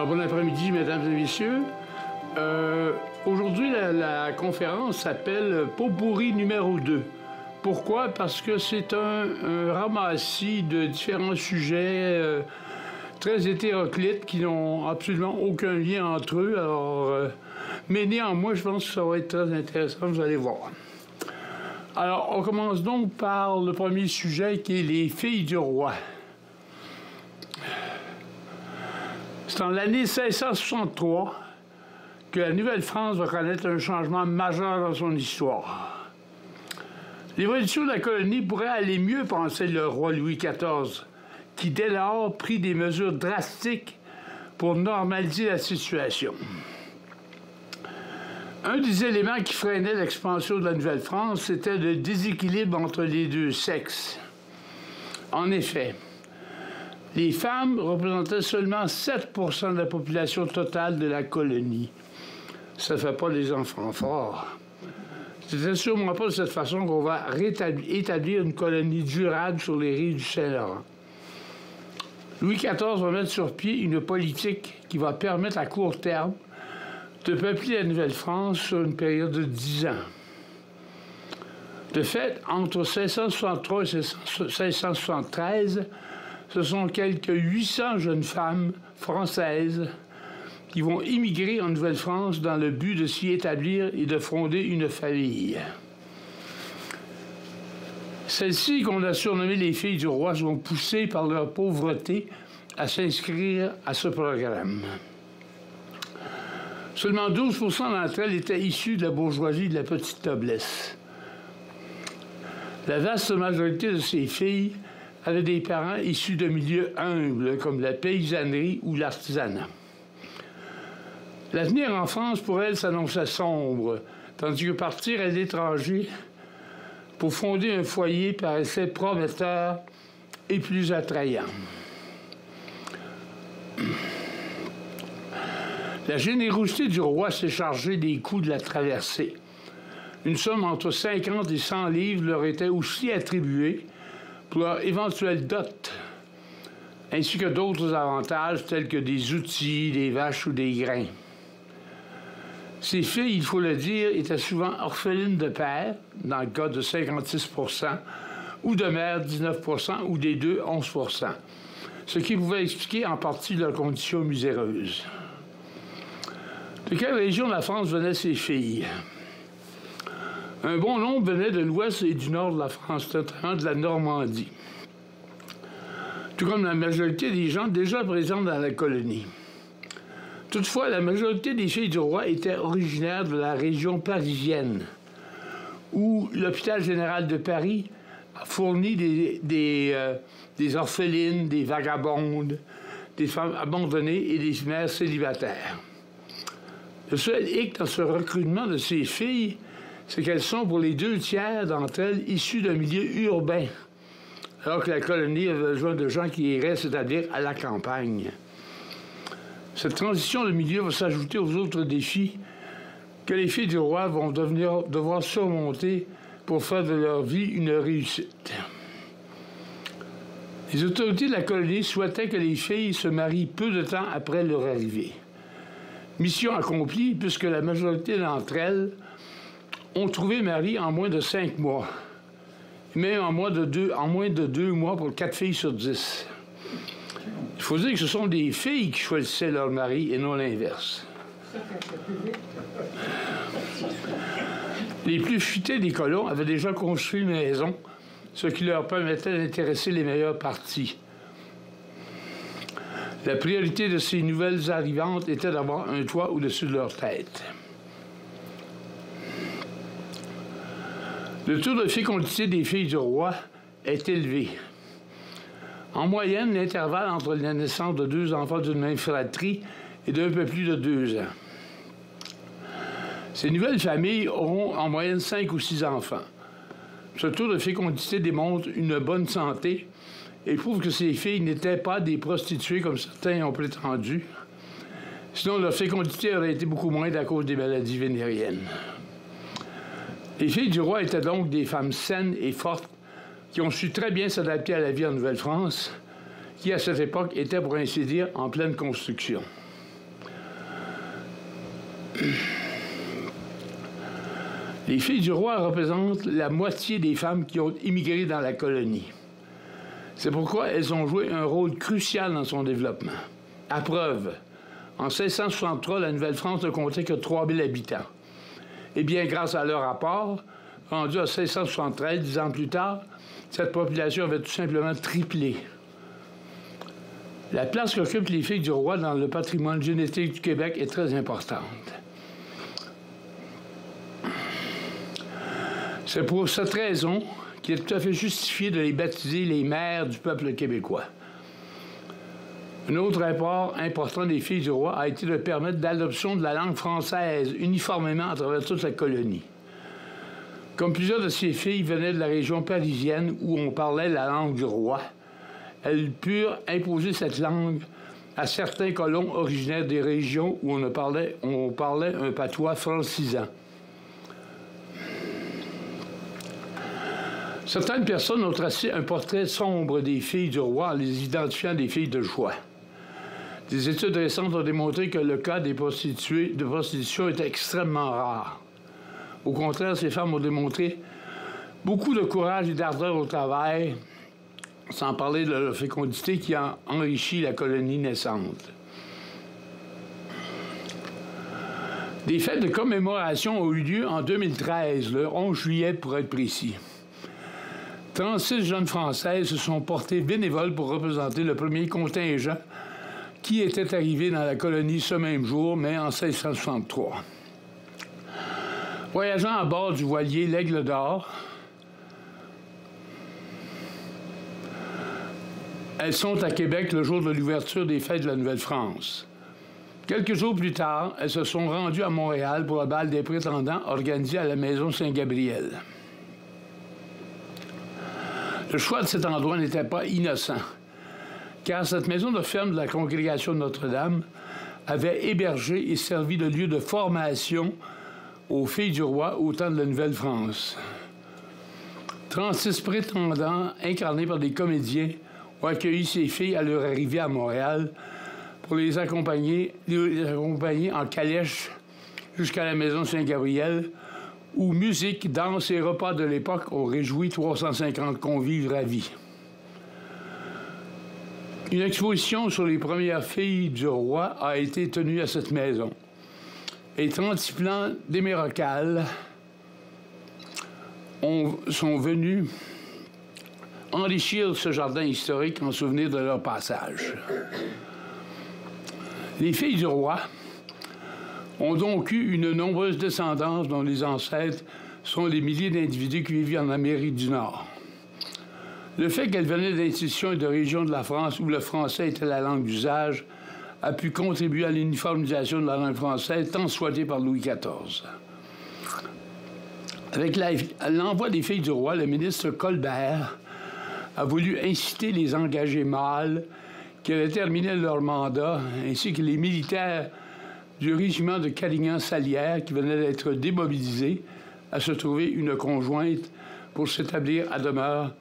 Bon après-midi, mesdames et messieurs. Aujourd'hui, la conférence s'appelle Pot-pourri numéro 2. Pourquoi? Parce que c'est un ramassis de différents sujets très hétéroclites qui n'ont absolument aucun lien entre eux. Alors, mais néanmoins, je pense que ça va être très intéressant, vous allez voir. Alors, on commence donc par le premier sujet qui est les filles du roi. C'est en l'année 1663 que la Nouvelle-France va connaître un changement majeur dans son histoire. L'évolution de la colonie pourrait aller mieux, pensait le roi Louis XIV, qui dès lors prit des mesures drastiques pour normaliser la situation. Un des éléments qui freinait l'expansion de la Nouvelle-France, c'était le déséquilibre entre les deux sexes. En effet, les femmes représentaient seulement 7 % de la population totale de la colonie. Ça ne fait pas les enfants forts. C'était sûrement pas de cette façon qu'on va établir une colonie durable sur les rives du Saint-Laurent. Louis XIV va mettre sur pied une politique qui va permettre à court terme de peupler la Nouvelle-France sur une période de 10 ans. De fait, entre 1663 et 1673, ce sont quelques 800 jeunes femmes françaises qui vont immigrer en Nouvelle-France dans le but de s'y établir et de fonder une famille. Celles-ci, qu'on a surnommées les filles du roi, sont poussées par leur pauvreté à s'inscrire à ce programme. Seulement 12 % d'entre elles étaient issues de la bourgeoisie de la petite noblesse. La vaste majorité de ces filles avaient des parents issus de milieux humbles, comme la paysannerie ou l'artisanat. L'avenir en France, pour elles, s'annonçait sombre, tandis que partir à l'étranger pour fonder un foyer paraissait prometteur et plus attrayant. La générosité du roi s'est chargée des coûts de la traversée. Une somme entre 50 et 100 livres leur était aussi attribuée pour leur éventuelle dot, ainsi que d'autres avantages tels que des outils, des vaches ou des grains. Ces filles, il faut le dire, étaient souvent orphelines de père, dans le cas de 56 %, ou de mère, 19 % ou des deux, 11 %, ce qui pouvait expliquer en partie leur condition miséreuse. De quelle région de la France venaient ces filles? Un bon nombre venait de l'ouest et du nord de la France, notamment de la Normandie, tout comme la majorité des gens déjà présents dans la colonie. Toutefois, la majorité des filles du roi étaient originaires de la région parisienne, où l'hôpital général de Paris a fourni des orphelines, des vagabondes, des femmes abandonnées et des mères célibataires. Le seul hic dans ce recrutement de ces filles, c'est qu'elles sont pour les 2/3 d'entre elles issues d'un milieu urbain, alors que la colonie avait besoin de gens qui iraient s'établir à la campagne. Cette transition de milieu va s'ajouter aux autres défis que les filles du roi vont devoir surmonter pour faire de leur vie une réussite. Les autorités de la colonie souhaitaient que les filles se marient peu de temps après leur arrivée. Mission accomplie, puisque la majorité d'entre elles ont trouvé mari en moins de 5 mois, même en moins de 2 mois pour 4 filles sur 10. Il faut dire que ce sont des filles qui choisissaient leur mari et non l'inverse. Les plus futés des colons avaient déjà construit une maison, ce qui leur permettait d'intéresser les meilleures parties. La priorité de ces nouvelles arrivantes était d'avoir un toit au-dessus de leur tête. Le taux de fécondité des filles du roi est élevé. En moyenne, l'intervalle entre la naissance de 2 enfants d'une même fratrie est d'un peu plus de 2 ans. Ces nouvelles familles auront en moyenne 5 ou 6 enfants. Ce taux de fécondité démontre une bonne santé et prouve que ces filles n'étaient pas des prostituées comme certains ont prétendu. Sinon, leur fécondité aurait été beaucoup moindre à cause des maladies vénériennes. Les filles du roi étaient donc des femmes saines et fortes qui ont su très bien s'adapter à la vie en Nouvelle-France, qui, à cette époque, était, pour ainsi dire, en pleine construction. Les filles du roi représentent la moitié des femmes qui ont immigré dans la colonie. C'est pourquoi elles ont joué un rôle crucial dans son développement. À preuve, en 1663, la Nouvelle-France ne comptait que 3000 habitants. Et bien, grâce à leur apport, rendu à 1673, 10 ans plus tard, cette population avait tout simplement triplé. La place qu'occupent les filles du roi dans le patrimoine génétique du Québec est très importante. C'est pour cette raison qu'il est tout à fait justifié de les baptiser les mères du peuple québécois. Un autre apport important des filles du roi a été de permettre l'adoption de la langue française uniformément à travers toute la colonie. Comme plusieurs de ces filles venaient de la région parisienne où on parlait la langue du roi, elles purent imposer cette langue à certains colons originaires des régions où on parlait un patois francisant. Certaines personnes ont tracé un portrait sombre des filles du roi en les identifiant des filles de joie. Des études récentes ont démontré que le cas de prostitution est extrêmement rare. Au contraire, ces femmes ont démontré beaucoup de courage et d'ardeur au travail, sans parler de leur fécondité qui a enrichi la colonie naissante. Des fêtes de commémoration ont eu lieu en 2013, le 11 juillet pour être précis. 36 jeunes Françaises se sont portées bénévoles pour représenter le premier contingent qui était arrivé dans la colonie ce même jour, mais en 1663. Voyageant à bord du voilier l'Aigle d'Or, elles sont à Québec le jour de l'ouverture des fêtes de la Nouvelle-France. Quelques jours plus tard, elles se sont rendues à Montréal pour le bal des prétendants organisé à la Maison Saint-Gabriel. Le choix de cet endroit n'était pas innocent, car cette maison de ferme de la congrégation de Notre-Dame avait hébergé et servi de lieu de formation aux filles du roi au temps de la Nouvelle-France. 36 prétendants, incarnés par des comédiens, ont accueilli ces filles à leur arrivée à Montréal pour les accompagner en calèche jusqu'à la Maison Saint-Gabriel, où musique, danse et repas de l'époque ont réjoui 350 convives ravis. Une exposition sur les premières filles du roi a été tenue à cette maison. Et 36 plants d'émérocales sont venus enrichir ce jardin historique en souvenir de leur passage. Les filles du roi ont donc eu une nombreuse descendance dont les ancêtres sont les milliers d'individus qui vivent en Amérique du Nord. Le fait qu'elles venaient d'institutions et de régions de la France où le français était la langue d'usage a pu contribuer à l'uniformisation de la langue française tant souhaitée par Louis XIV. Avec l'envoi des filles du roi, le ministre Colbert a voulu inciter les engagés mâles qui avaient terminé leur mandat, ainsi que les militaires du régiment de Calignan-Salière qui venaient d'être démobilisés, à se trouver une conjointe pour s'établir à demeure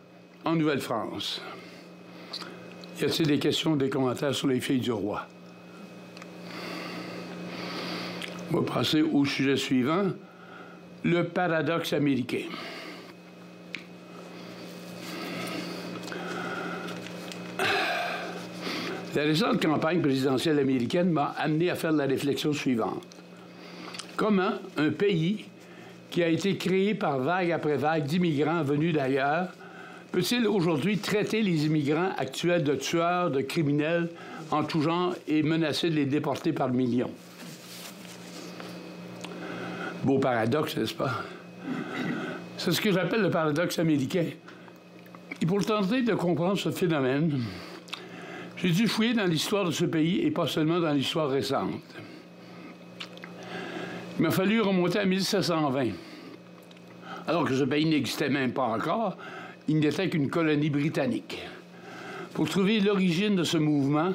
en Nouvelle-France. Y a-t-il des questions, des commentaires sur les filles du roi? On va passer au sujet suivant, le paradoxe américain. La récente campagne présidentielle américaine m'a amené à faire la réflexion suivante. Comment un pays qui a été créé par vague après vague d'immigrants venus d'ailleurs peut-il aujourd'hui traiter les immigrants actuels de tueurs, de criminels en tout genre et menacer de les déporter par millions? Beau paradoxe, n'est-ce pas? C'est ce que j'appelle le paradoxe américain. Et pour tenter de comprendre ce phénomène, j'ai dû fouiller dans l'histoire de ce pays et pas seulement dans l'histoire récente. Il m'a fallu remonter à 1720. Alors que ce pays n'existait même pas encore, il n'était qu'une colonie britannique. Pour trouver l'origine de ce mouvement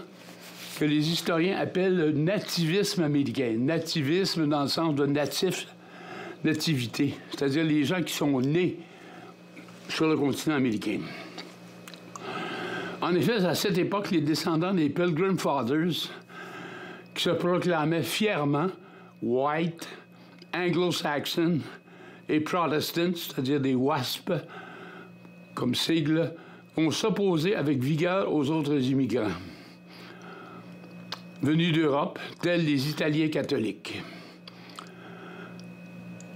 que les historiens appellent le nativisme américain. Nativisme dans le sens de natif, nativité, c'est-à-dire les gens qui sont nés sur le continent américain. En effet, à cette époque, les descendants des Pilgrim Fathers, qui se proclamaient fièrement, white, anglo-saxon et protestant, c'est-à-dire des WASP, comme sigle, vont s'opposer avec vigueur aux autres immigrants venus d'Europe, tels les Italiens catholiques.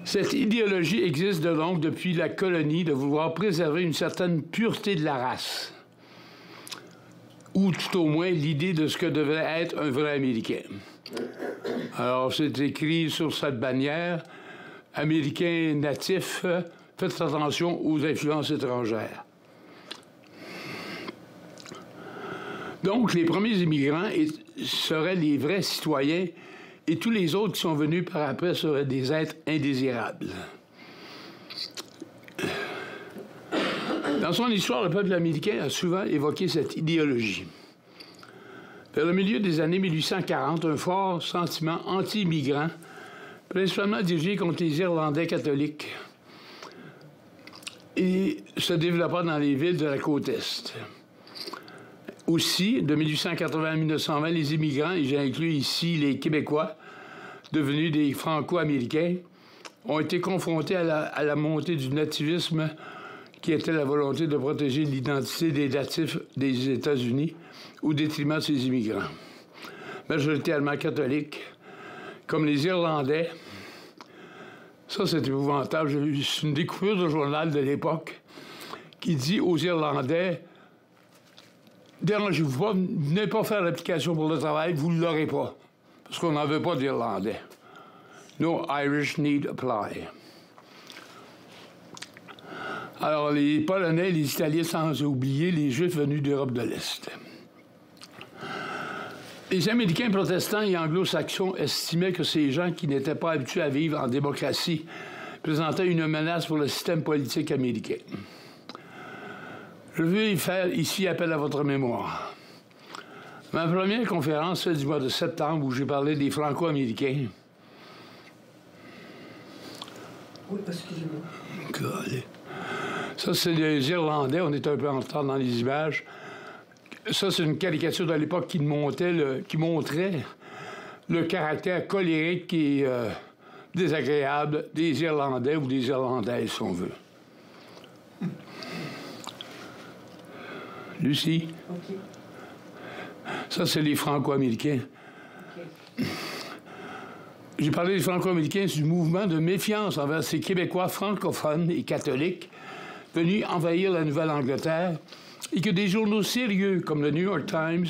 Cette idéologie existe donc depuis la colonie de vouloir préserver une certaine pureté de la race, ou tout au moins l'idée de ce que devrait être un vrai Américain. Alors, c'est écrit sur cette bannière, « Américains natifs, faites attention aux influences étrangères ». Donc, les premiers immigrants seraient les vrais citoyens et tous les autres qui sont venus par après seraient des êtres indésirables. Dans son histoire, le peuple américain a souvent évoqué cette idéologie. Vers le milieu des années 1840, un fort sentiment anti-immigrant, principalement dirigé contre les Irlandais catholiques, et se développa dans les villes de la côte Est. Aussi, de 1880 à 1920, les immigrants, et j'ai inclus ici les Québécois, devenus des Franco-Américains, ont été confrontés à la montée du nativisme qui était la volonté de protéger l'identité des natifs des États-Unis au détriment de ces immigrants. Majoritairement catholiques, comme les Irlandais. Ça, c'est épouvantable. J'ai vu une découverte de journal de l'époque qui dit aux Irlandais: dérangez-vous pas, venez pas faire l'application pour le travail, vous ne l'aurez pas. Parce qu'on n'en veut pas d'Irlandais. No Irish need apply. Alors, les Polonais, les Italiens, sans oublier les Juifs venus d'Europe de l'Est. Les Américains protestants et anglo-saxons estimaient que ces gens qui n'étaient pas habitués à vivre en démocratie présentaient une menace pour le système politique américain. Je veux y faire ici appel à votre mémoire. Ma première conférence, celle du mois de septembre, où j'ai parlé des Franco-Américains. Oui, excusez-moi. Ça, c'est les Irlandais. On est un peu en retard dans les images. Ça, c'est une caricature de l'époque qui montrait le caractère colérique et désagréable des Irlandais ou des Irlandaises, si on veut. Lucie? OK. Ça, c'est les Franco-Américains. OK. J'ai parlé des Franco-Américains du mouvement de méfiance envers ces Québécois francophones et catholiques venus envahir la Nouvelle-Angleterre et que des journaux sérieux comme le New York Times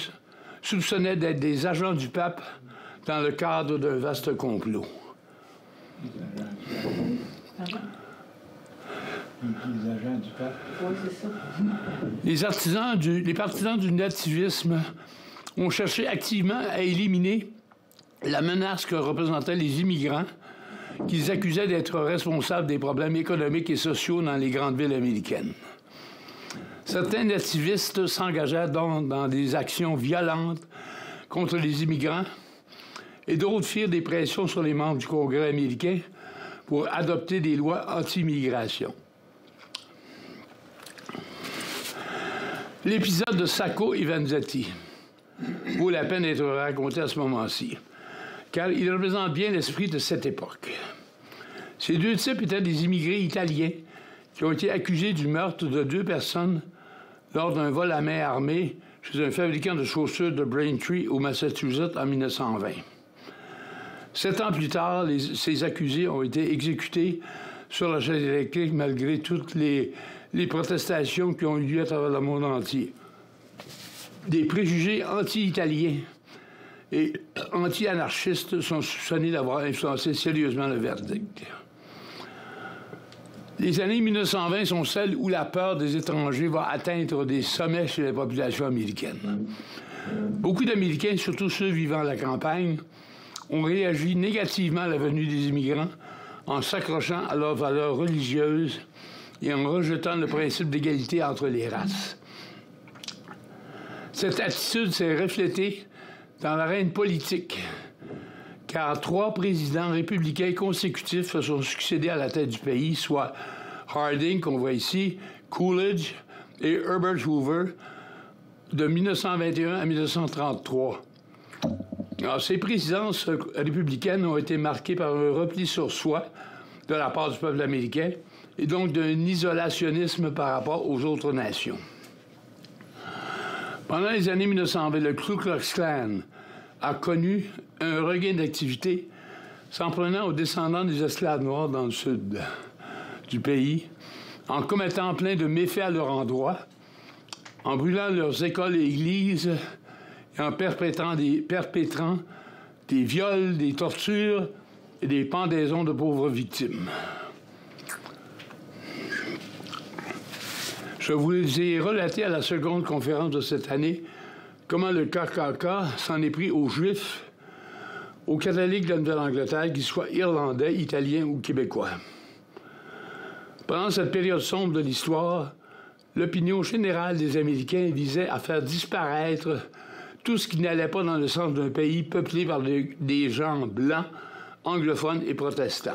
soupçonnaient d'être des agents du pape dans le cadre d'un vaste complot. Les agents du pape. Oui, c'est ça. Les partisans du nativisme ont cherché activement à éliminer la menace que représentaient les immigrants qu'ils accusaient d'être responsables des problèmes économiques et sociaux dans les grandes villes américaines. Certains nativistes s'engagèrent donc dans des actions violentes contre les immigrants et d'autres firent des pressions sur les membres du Congrès américain pour adopter des lois anti-immigration. L'épisode de Sacco et Vanzetti vaut la peine d'être raconté à ce moment-ci, car il représente bien l'esprit de cette époque. Ces deux types étaient des immigrés italiens qui ont été accusés du meurtre de 2 personnes lors d'un vol à main armée chez un fabricant de chaussures de Braintree au Massachusetts en 1920. 7 ans plus tard, ces accusés ont été exécutés sur la chaise électrique malgré toutes les protestations qui ont eu lieu à travers le monde entier. Des préjugés anti-italiens et anti-anarchistes sont soupçonnés d'avoir influencé sérieusement le verdict. Les années 1920 sont celles où la peur des étrangers va atteindre des sommets chez la population américaine. Beaucoup d'Américains, surtout ceux vivant à la campagne, ont réagi négativement à la venue des immigrants en s'accrochant à leurs valeurs religieuses et en rejetant le principe d'égalité entre les races. Cette attitude s'est reflétée dans l'arène politique, car 3 présidents républicains consécutifs se sont succédés à la tête du pays, soit Harding, qu'on voit ici, Coolidge et Herbert Hoover, de 1921 à 1933. Alors, ces présidences républicaines ont été marquées par un repli sur soi de la part du peuple américain et donc d'un isolationnisme par rapport aux autres nations. Pendant les années 1920, le Ku Klux Klan a connu un regain d'activité s'en prenant aux descendants des esclaves noirs dans le sud du pays, en commettant plein de méfaits à leur endroit, en brûlant leurs écoles et églises et en perpétrant des viols, des tortures et des pendaisons de pauvres victimes. Je vous ai relaté à la seconde conférence de cette année comment le KKK s'en est pris aux Juifs, aux catholiques de la Nouvelle-Angleterre, qu'ils soient irlandais, italiens ou québécois. Pendant cette période sombre de l'histoire, l'opinion générale des Américains visait à faire disparaître tout ce qui n'allait pas dans le sens d'un pays peuplé par des gens blancs, anglophones et protestants.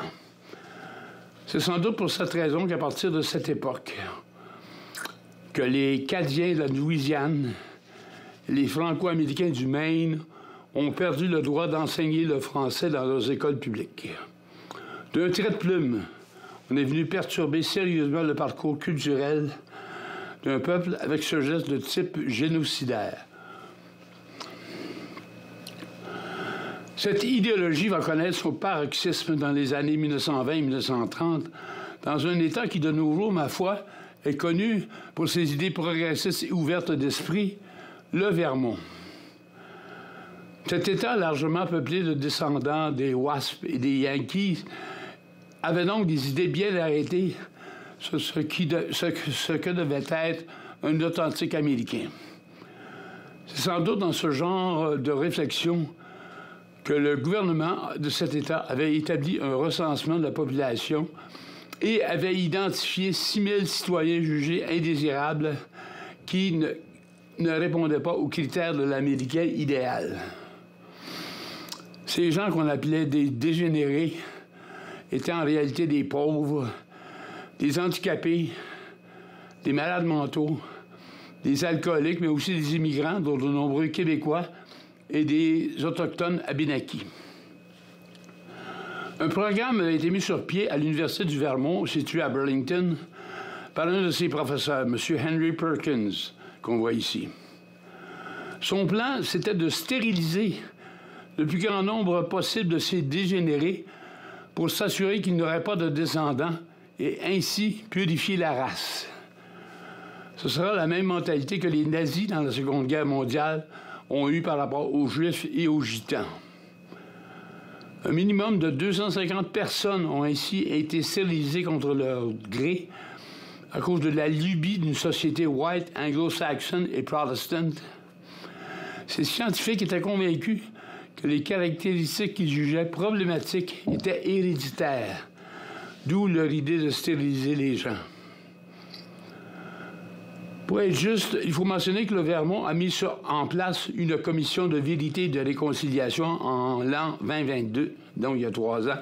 C'est sans doute pour cette raison qu'à partir de cette époque, que les Canadiens de la Louisiane, les Franco-Américains du Maine ont perdu le droit d'enseigner le français dans leurs écoles publiques. D'un trait de plume, on est venu perturber sérieusement le parcours culturel d'un peuple avec ce geste de type génocidaire. Cette idéologie va connaître son paroxysme dans les années 1920 et 1930, dans un État qui, de nos jours, ma foi, est connu pour ses idées progressistes et ouvertes d'esprit, le Vermont. Cet État largement peuplé de descendants des Wasps et des Yankees avait donc des idées bien arrêtées sur ce que devait être un authentique Américain. C'est sans doute dans ce genre de réflexion que le gouvernement de cet État avait établi un recensement de la population et avait identifié 6 000 citoyens jugés indésirables qui ne répondaient pas aux critères de l'Américain idéal. Ces gens qu'on appelait des dégénérés étaient en réalité des pauvres, des handicapés, des malades mentaux, des alcooliques, mais aussi des immigrants, dont de nombreux Québécois et des Autochtones abénakis. Un programme a été mis sur pied à l'Université du Vermont, située à Burlington, par un de ses professeurs, M. Henry Perkins, qu'on voit ici. Son plan, c'était de stériliser le plus grand nombre possible de ces dégénérés pour s'assurer qu'ils n'auraient pas de descendants et ainsi purifier la race. Ce sera la même mentalité que les nazis dans la Seconde Guerre mondiale ont eue par rapport aux Juifs et aux Gitans. Un minimum de 250 personnes ont ainsi été stérilisées contre leur gré à cause de la lubie d'une société white, anglo-saxonne et protestante. Ces scientifiques étaient convaincus que les caractéristiques qu'ils jugeaient problématiques étaient héréditaires, d'où leur idée de stériliser les gens. Pour être juste, il faut mentionner que le Vermont a mis en place une commission de vérité et de réconciliation en l'an 2022, donc il y a 3 ans,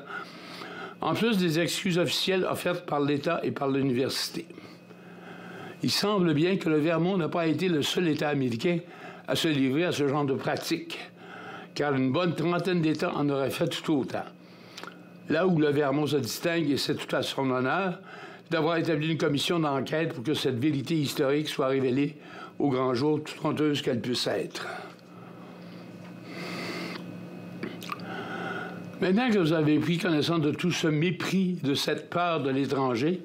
en plus des excuses officielles offertes par l'État et par l'université. Il semble bien que le Vermont n'a pas été le seul État américain à se livrer à ce genre de pratique, car une bonne trentaine d'États en auraient fait tout autant. Là où le Vermont se distingue, et c'est tout à son honneur, d'avoir établi une commission d'enquête pour que cette vérité historique soit révélée au grand jour, toute honteuse qu'elle puisse être. Maintenant que vous avez pris connaissance de tout ce mépris, de cette peur de l'étranger,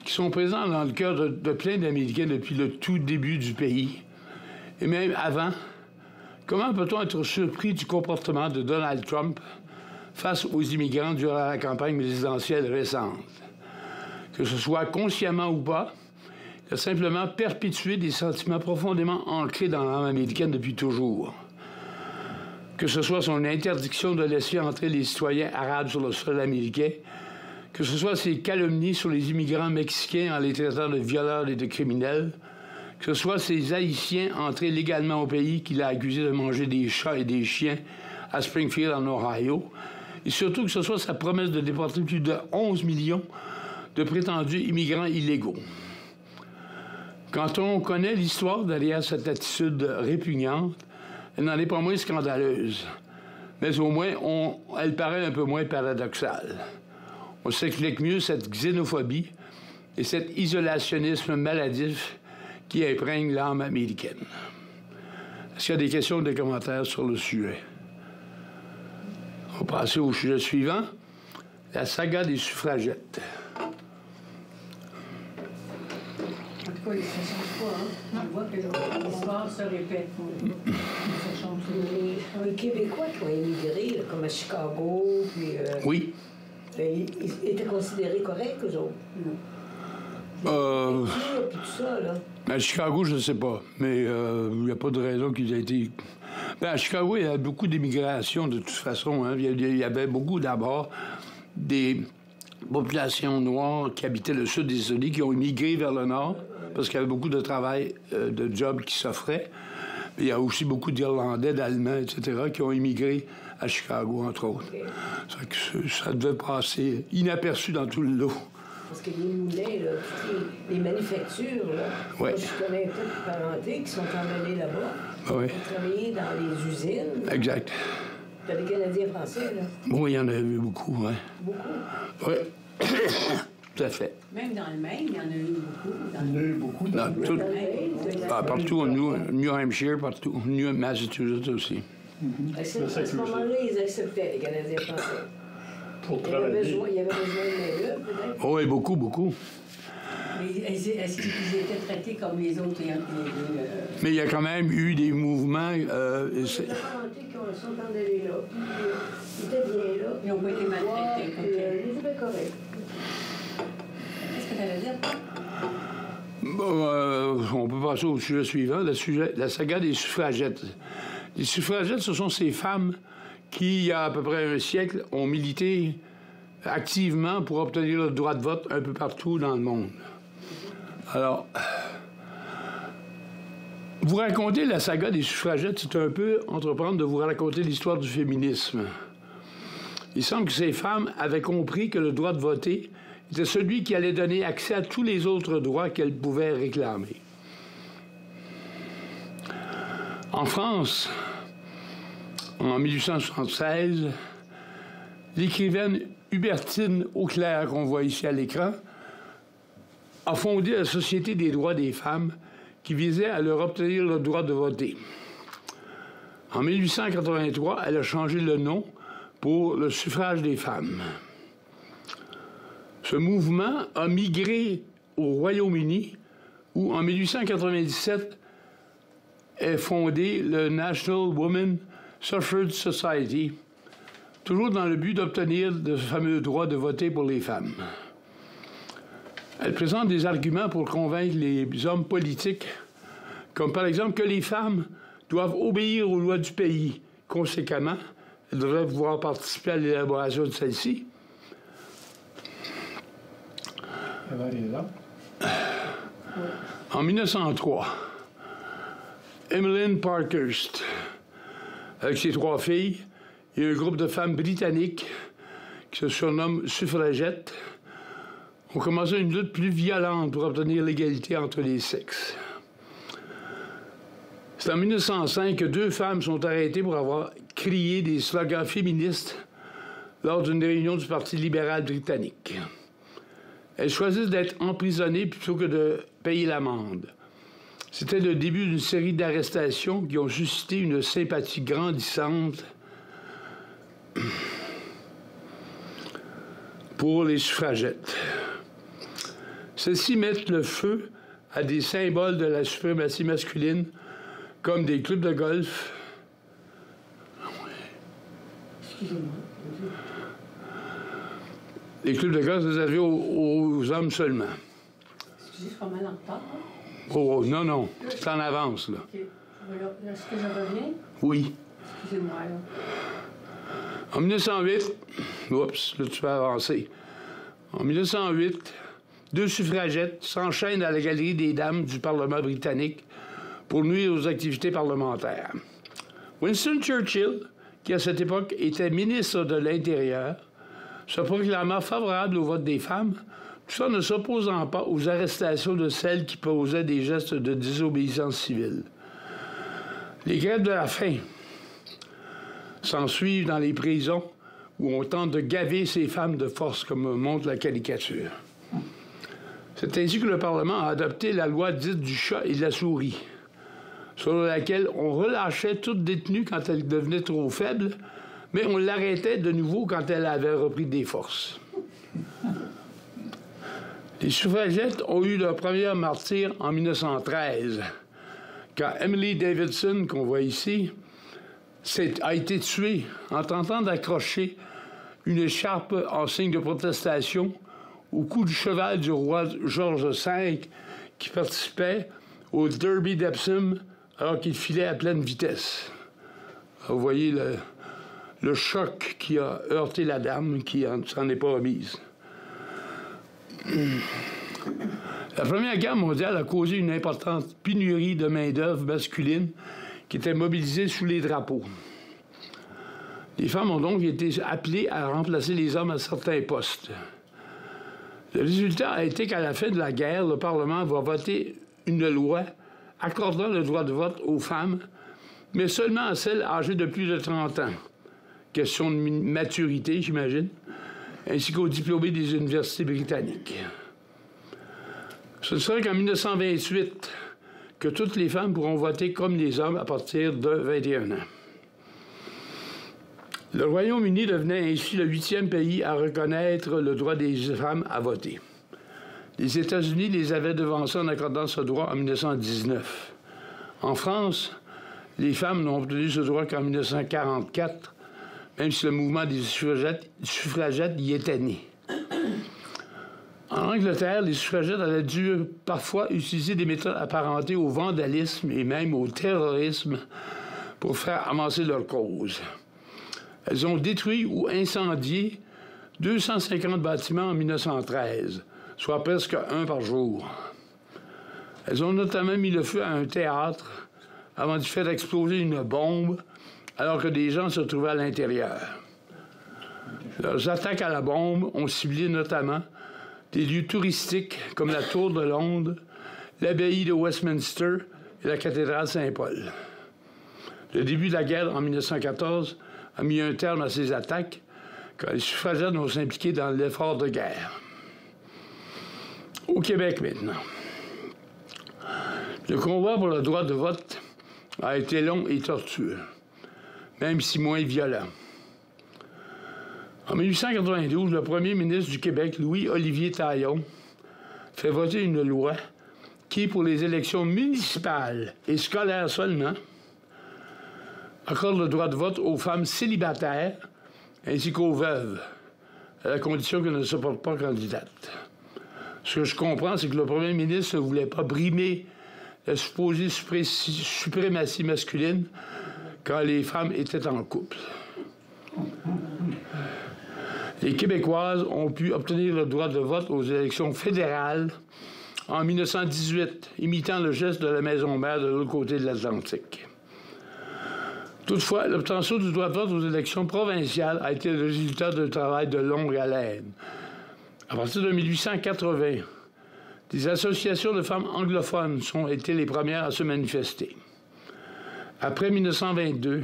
qui sont présents dans le cœur de plein d'Américains depuis le tout début du pays, et même avant, comment peut-on être surpris du comportement de Donald Trump face aux immigrants durant la campagne présidentielle récente? Que ce soit consciemment ou pas, il a simplement perpétué des sentiments profondément ancrés dans l'âme américaine depuis toujours. Que ce soit son interdiction de laisser entrer les citoyens arabes sur le sol américain, que ce soit ses calomnies sur les immigrants mexicains en les traitant de violeurs et de criminels, que ce soit ces Haïtiens entrés légalement au pays qu'il a accusés de manger des chats et des chiens à Springfield, en Ohio, et surtout que ce soit sa promesse de déporter plus de 11 millions de prétendus immigrants illégaux. Quand on connaît l'histoire derrière cette attitude répugnante, elle n'en est pas moins scandaleuse. mais au moins, elle paraît un peu moins paradoxale. On s'explique mieux cette xénophobie et cet isolationnisme maladif qui imprègne l'âme américaine. Est-ce qu'il y a des questions ou des commentaires sur le sujet? On va passer au sujet suivant, la saga des suffragettes. En tout cas, ça ne change pas, hein? On voit que l'histoire se répète. Ça change pas. Les Québécois qui ont émigré, là, comme à Chicago, puis... Oui. Ben, ils étaient considérés corrects, eux autres. Puis tout ça, là. À Chicago, je ne sais pas, mais il n'y a pas de raison qu'ils aient été... Ben, à Chicago, il y a beaucoup d'immigration, de toute façon. Hein. Il y avait beaucoup, d'abord, des populations noires qui habitaient le sud des États-Unis, qui ont immigré vers le nord, parce qu'il y avait beaucoup de travail, de jobs qui s'offraient. Il y a aussi beaucoup d'Irlandais, d'Allemands, etc., qui ont immigré à Chicago, entre autres. Ça devait passer inaperçu dans tout le lot. Parce que les moulins, là, toutes les manufactures, là, ouais. Moi, je connais un peu de parenté qui sont en allés là-bas. Oui. Ils ont travaillé dans les usines. Exact. Il y a des Canadiens français, là. Oui, il y en a eu beaucoup, oui. Beaucoup? Oui. Tout à fait. Même dans le Maine, il y en a eu beaucoup. Il y en a eu beaucoup dans le Tout, Maine. partout, au New Hampshire, partout, New Massachusetts aussi. À ce moment-là, ils acceptaient, les Canadiens français. Pour Il y avait travailler. besoin de main-d'œuvre, peut-être? Oh, oui, beaucoup, beaucoup. Mais est-ce qu'ils étaient traités comme les autres? Mais il y a quand même eu des mouvements... Les parentés qui sont en allés là, puis ils étaient bien là. Ils n'ont pas été maltraités. Ils étaient corrects. Qu'est-ce que tu allais dire? Bon, on peut passer au sujet suivant, la saga des suffragettes. Les suffragettes, ce sont ces femmes qui, il y a à peu près un siècle, ont milité activement pour obtenir le droit de vote un peu partout dans le monde. Alors, vous raconter la saga des suffragettes, c'est un peu entreprendre de vous raconter l'histoire du féminisme. Il semble que ces femmes avaient compris que le droit de voter était celui qui allait donner accès à tous les autres droits qu'elles pouvaient réclamer. En France, en 1876, l'écrivaine Hubertine Auclair, qu'on voit ici à l'écran, a fondé la Société des droits des femmes qui visait à leur obtenir le droit de voter. En 1883, elle a changé le nom pour le suffrage des femmes. Ce mouvement a migré au Royaume-Uni, où en 1897 est fondé le National Women Suffrage Society, toujours dans le but d'obtenir de ce fameux droit de voter pour les femmes. Elle présente des arguments pour convaincre les hommes politiques, comme par exemple que les femmes doivent obéir aux lois du pays. Conséquemment, elles devraient pouvoir participer à l'élaboration de celle-ci. En 1903, Emmeline Parkhurst, avec ses 3 filles, et un groupe de femmes britanniques qui se surnomment suffragettes, ont commencé une lutte plus violente pour obtenir l'égalité entre les sexes. C'est en 1905 que 2 femmes sont arrêtées pour avoir crié des slogans féministes lors d'une réunion du Parti libéral britannique. Elles choisissent d'être emprisonnées plutôt que de payer l'amende. C'était le début d'une série d'arrestations qui ont suscité une sympathie grandissante pour les suffragettes. Celles-ci mettent le feu à des symboles de la suprématie masculine, comme des clubs de golf. Excusez-moi. Les clubs de golf réservés aux hommes seulement. Excusez, je suis pas mal en retard. Hein? Oh, non, non, c'est en avance, là. OK. Voilà. Est-ce que je reviens? Oui. Excusez-moi, là. En 1908, oups, là tu peux avancer. En 1908, 2 suffragettes s'enchaînent à la galerie des dames du Parlement britannique pour nuire aux activités parlementaires. Winston Churchill, qui à cette époque était ministre de l'Intérieur, se proclama favorable au vote des femmes, tout ça ne s'opposant pas aux arrestations de celles qui posaient des gestes de désobéissance civile. Les grèves de la faim s'ensuivent dans les prisons où on tente de gaver ces femmes de force, comme montre la caricature. C'est ainsi que le Parlement a adopté la loi dite du chat et de la souris, selon laquelle on relâchait toute détenue quand elle devenait trop faible, mais on l'arrêtait de nouveau quand elle avait repris des forces. Les suffragettes ont eu leur première martyre en 1913, quand Emily Davidson, qu'on voit ici, a été tuée en tentant d'accrocher une écharpe en signe de protestation au cou du cheval du roi George V qui participait au Derby d'Epsom alors qu'il filait à pleine vitesse. Vous voyez le choc qui a heurté la dame qui s'en est pas remise. La Première Guerre mondiale a causé une importante pénurie de main-d'œuvre masculine qui était mobilisée sous les drapeaux. Les femmes ont donc été appelées à remplacer les hommes à certains postes. Le résultat a été qu'à la fin de la guerre, le Parlement va voter une loi accordant le droit de vote aux femmes, mais seulement à celles âgées de plus de 30 ans. Question de maturité, j'imagine, ainsi qu'aux diplômés des universités britanniques. Ce sera qu'en 1928 que toutes les femmes pourront voter comme les hommes à partir de 21 ans. Le Royaume-Uni devenait ainsi le 8e pays à reconnaître le droit des femmes à voter. Les États-Unis les avaient devancés en accordant ce droit en 1919. En France, les femmes n'ont obtenu ce droit qu'en 1944, même si le mouvement des suffragettes y était né. En Angleterre, les suffragettes avaient dû parfois utiliser des méthodes apparentées au vandalisme et même au terrorisme pour faire avancer leur cause. Elles ont détruit ou incendié 250 bâtiments en 1913, soit presque un par jour. Elles ont notamment mis le feu à un théâtre avant d'y faire exploser une bombe alors que des gens se trouvaient à l'intérieur. Leurs attaques à la bombe ont ciblé notamment des lieux touristiques comme la Tour de Londres, l'abbaye de Westminster et la cathédrale Saint-Paul. Le début de la guerre en 1914 a mis un terme à ces attaques quand les suffragettes vont s'impliquer dans l'effort de guerre. Au Québec maintenant. Le combat pour le droit de vote a été long et tortueux, même si moins violent. En 1892, le premier ministre du Québec, Louis-Olivier Taillon, fait voter une loi qui, pour les élections municipales et scolaires seulement, accorde le droit de vote aux femmes célibataires ainsi qu'aux veuves, à la condition qu'elles ne se portent pas candidates. Ce que je comprends, c'est que le premier ministre ne voulait pas brimer la supposée suprématie masculine quand les femmes étaient en couple. Les Québécoises ont pu obtenir le droit de vote aux élections fédérales en 1918, imitant le geste de la Maison-Mère de l'autre côté de l'Atlantique. Toutefois, l'obtention du droit de vote aux élections provinciales a été le résultat d'un travail de longue haleine. À partir de 1880, des associations de femmes anglophones ont été les premières à se manifester. Après 1922,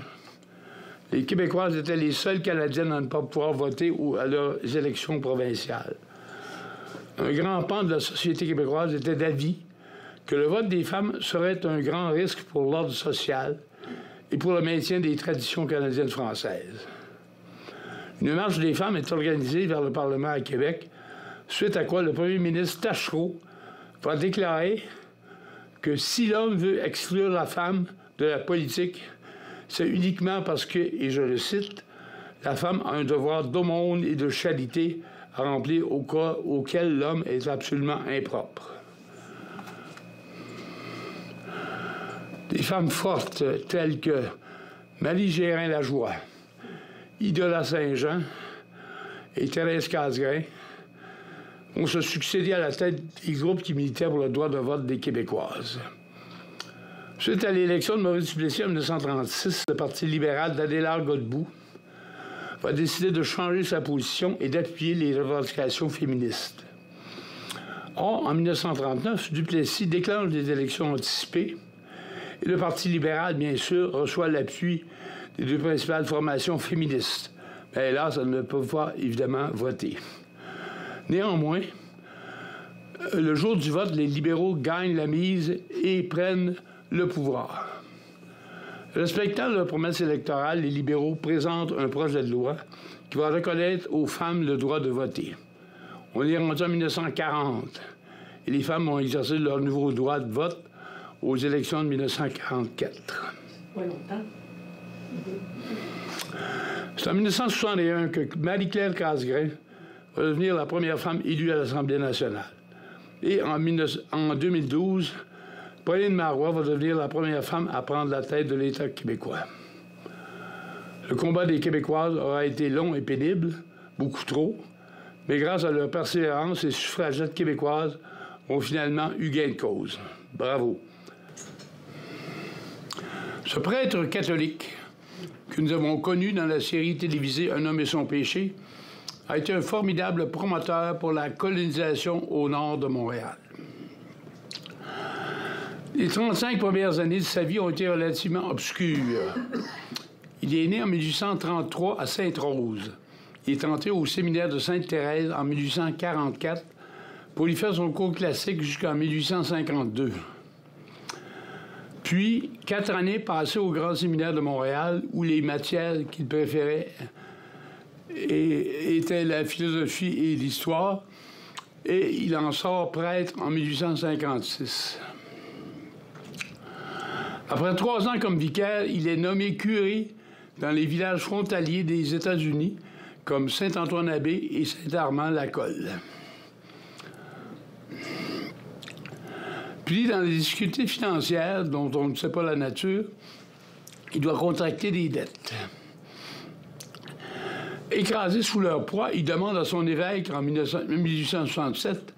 les Québécoises étaient les seules Canadiennes à ne pas pouvoir voter à leurs élections provinciales. Un grand pan de la société québécoise était d'avis que le vote des femmes serait un grand risque pour l'ordre social et pour le maintien des traditions canadiennes françaises. Une marche des femmes est organisée vers le Parlement à Québec, suite à quoi le premier ministre Tachereau va déclarer que si l'homme veut exclure la femme de la politique, c'est uniquement parce que, et je le cite, la femme a un devoir d'aumône et de charité à remplir au cas auquel l'homme est absolument impropre. Des femmes fortes telles que Marie Gérin-Lajoie, Idola Saint-Jean et Thérèse Casgrain vont se succéder à la tête des groupes qui militaient pour le droit de vote des Québécoises. Suite à l'élection de Maurice Duplessis en 1936, le Parti libéral d'Adélard Godbout va décider de changer sa position et d'appuyer les revendications féministes. Or, en 1939, Duplessis déclenche des élections anticipées et le Parti libéral, bien sûr, reçoit l'appui des deux principales formations féministes. Mais là, ça ne peut pas, évidemment, voter. Néanmoins, le jour du vote, les libéraux gagnent la mise et prennent le pouvoir. Respectant leurs promesses électorales, les libéraux présentent un projet de loi qui va reconnaître aux femmes le droit de voter. On est rendu en 1940 et les femmes ont exercé leur nouveau droit de vote aux élections de 1944. Pas longtemps. C'est en 1961 que Marie-Claire Casgrain va devenir la première femme élue à l'Assemblée nationale. Et en 2012, Pauline Marois va devenir la première femme à prendre la tête de l'État québécois. Le combat des Québécoises aura été long et pénible, beaucoup trop, mais grâce à leur persévérance, les suffragettes québécoises ont finalement eu gain de cause. Bravo. Ce prêtre catholique que nous avons connu dans la série télévisée Un homme et son péché a été un formidable promoteur pour la colonisation au nord de Montréal. Les 35 premières années de sa vie ont été relativement obscures. Il est né en 1833 à Sainte-Rose. Il est entré au séminaire de Sainte-Thérèse en 1844 pour y faire son cours classique jusqu'en 1852. Puis, 4 années passées au Grand Séminaire de Montréal, où les matières qu'il préférait étaient la philosophie et l'histoire, et il en sort prêtre en 1856. Après 3 ans comme vicaire, il est nommé curé dans les villages frontaliers des États-Unis, comme Saint-Antoine-Abbé et Saint-Armand-la-Colle. Puis, dans les difficultés financières dont on ne sait pas la nature, il doit contracter des dettes. Écrasé sous leur poids, il demande à son évêque en 1867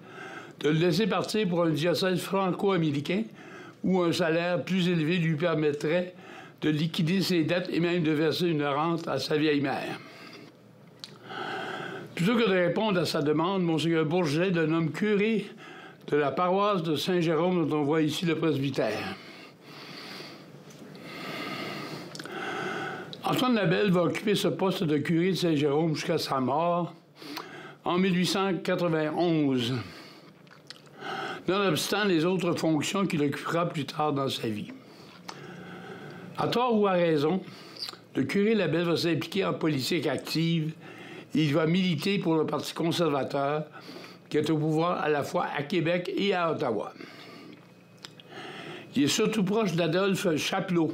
de le laisser partir pour un diocèse franco-américain où un salaire plus élevé lui permettrait de liquider ses dettes et même de verser une rente à sa vieille mère. Plutôt que de répondre à sa demande, Monseigneur Bourget le nomme curé de la paroisse de Saint-Jérôme dont on voit ici le presbytère. Antoine Labelle va occuper ce poste de curé de Saint-Jérôme jusqu'à sa mort en 1891, nonobstant les autres fonctions qu'il occupera plus tard dans sa vie. À tort ou à raison, le curé Labelle va s'impliquer en politique active et il va militer pour le Parti conservateur qui est au pouvoir à la fois à Québec et à Ottawa. Il est surtout proche d'Adolphe Chapleau,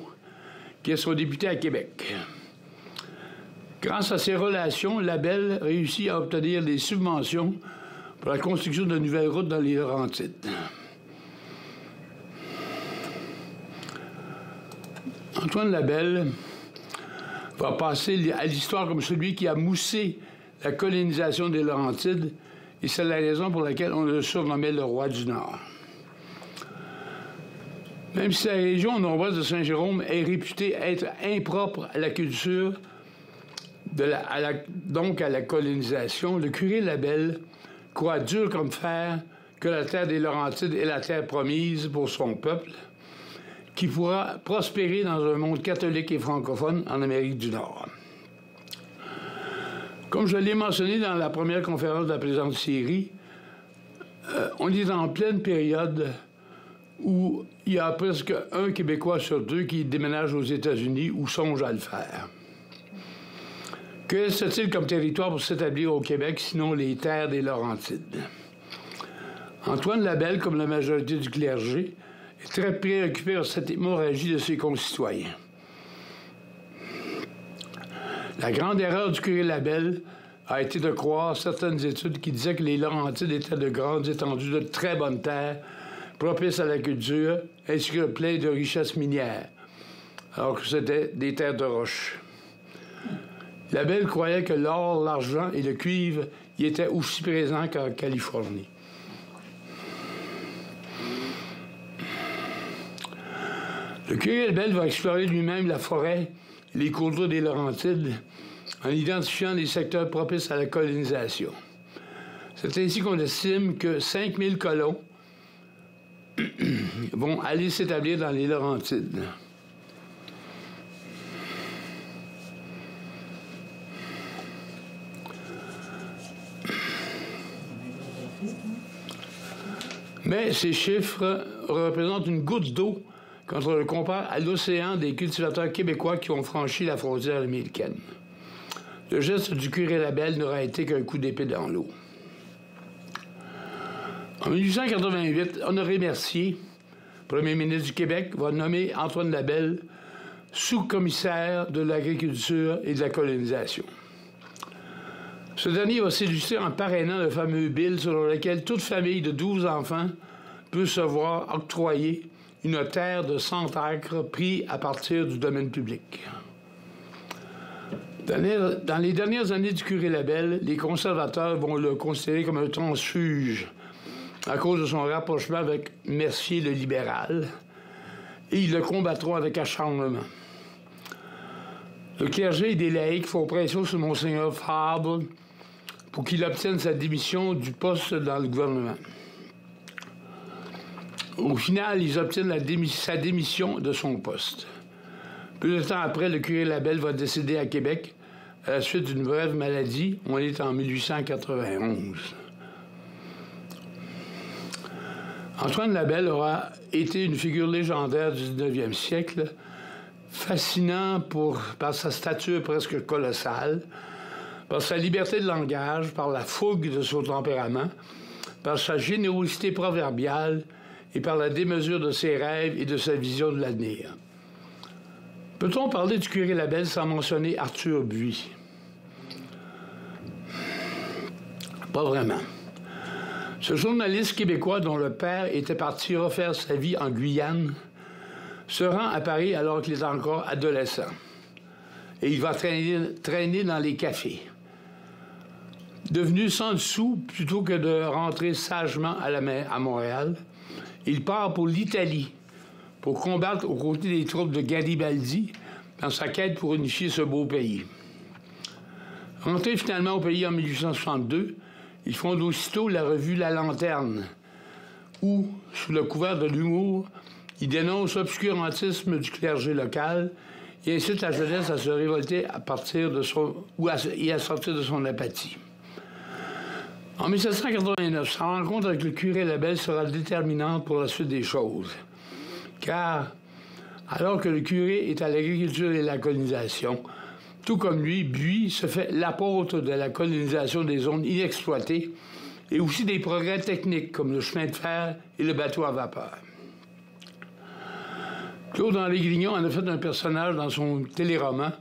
qui est son député à Québec. Grâce à ses relations, Labelle réussit à obtenir des subventions pour la construction de nouvelles routes dans les Laurentides. Antoine Labelle va passer à l'histoire comme celui qui a moussé la colonisation des Laurentides, et c'est la raison pour laquelle on le surnommait le roi du Nord. Même si la région nord-ouest de Saint-Jérôme est réputée être impropre à la culture, donc à la colonisation, le curé Labelle croit dur comme fer que la terre des Laurentides est la terre promise pour son peuple, qui pourra prospérer dans un monde catholique et francophone en Amérique du Nord. Comme je l'ai mentionné dans la première conférence de la présente série, on est en pleine période où il y a presque un Québécois sur 2 qui déménage aux États-Unis ou songe à le faire. Que reste-t-il comme territoire pour s'établir au Québec, sinon les terres des Laurentides? Antoine Labelle, comme la majorité du clergé, est très préoccupé par cette hémorragie de ses concitoyens. La grande erreur du curé Labelle a été de croire certaines études qui disaient que les Laurentides étaient de grandes étendues de très bonnes terres, propices à la culture, ainsi que plein de richesses minières, alors que c'était des terres de roche. Labelle croyait que l'or, l'argent et le cuivre y étaient aussi présents qu'en Californie. Le curé Labelle va explorer lui-même la forêt et les cours d'eau des Laurentides en identifiant les secteurs propices à la colonisation. C'est ainsi qu'on estime que 5000 colons vont aller s'établir dans les Laurentides. Mais ces chiffres représentent une goutte d'eau quand on le compare à l'océan des cultivateurs québécois qui ont franchi la frontière américaine. Le geste du curé Labelle n'aura été qu'un coup d'épée dans l'eau. En 1888, Honoré Mercier, premier ministre du Québec, va nommer Antoine Labelle sous-commissaire de l'agriculture et de la colonisation. Ce dernier va s'illustrer en parrainant le fameux bill selon lequel toute famille de 12 enfants peut se voir octroyer une terre de 100 acres pris à partir du domaine public. Dans les dernières années du curé Labelle, les conservateurs vont le considérer comme un transfuge à cause de son rapprochement avec Mercier le libéral, et ils le combattront avec acharnement. Le clergé et des laïcs font pression sur Monseigneur Fabre pour qu'il obtienne sa démission du poste dans le gouvernement. Au final, ils obtiennent sa démission de son poste. Peu de temps après, le curé Labelle va décéder à Québec à la suite d'une brève maladie. On est en 1891. Antoine Labelle aura été une figure légendaire du 19e siècle, fascinant par sa stature presque colossale, par sa liberté de langage, par la fougue de son tempérament, par sa générosité proverbiale et par la démesure de ses rêves et de sa vision de l'avenir. Peut-on parler du curé Labelle sans mentionner Arthur Buis? Pas vraiment. Ce journaliste québécois dont le père était parti refaire sa vie en Guyane se rend à Paris alors qu'il est encore adolescent. Et il va traîner dans les cafés. Devenu sans sous, plutôt que de rentrer sagement à Montréal, il part pour l'Italie pour combattre aux côtés des troupes de Garibaldi dans sa quête pour unifier ce beau pays. Rentré finalement au pays en 1862, il fonde aussitôt la revue La Lanterne, où, sous le couvert de l'humour, il dénonce l'obscurantisme du clergé local et incite la jeunesse à se révolter à sortir de son apathie. En 1789, sa rencontre avec le curé Labelle sera déterminante pour la suite des choses, car alors que le curé est à l'agriculture et la colonisation, tout comme lui, Buis se fait l'apôtre de la colonisation des zones inexploitées et aussi des progrès techniques comme le chemin de fer et le bateau à vapeur. Claude-Henri Grignon en a fait un personnage dans son téléroman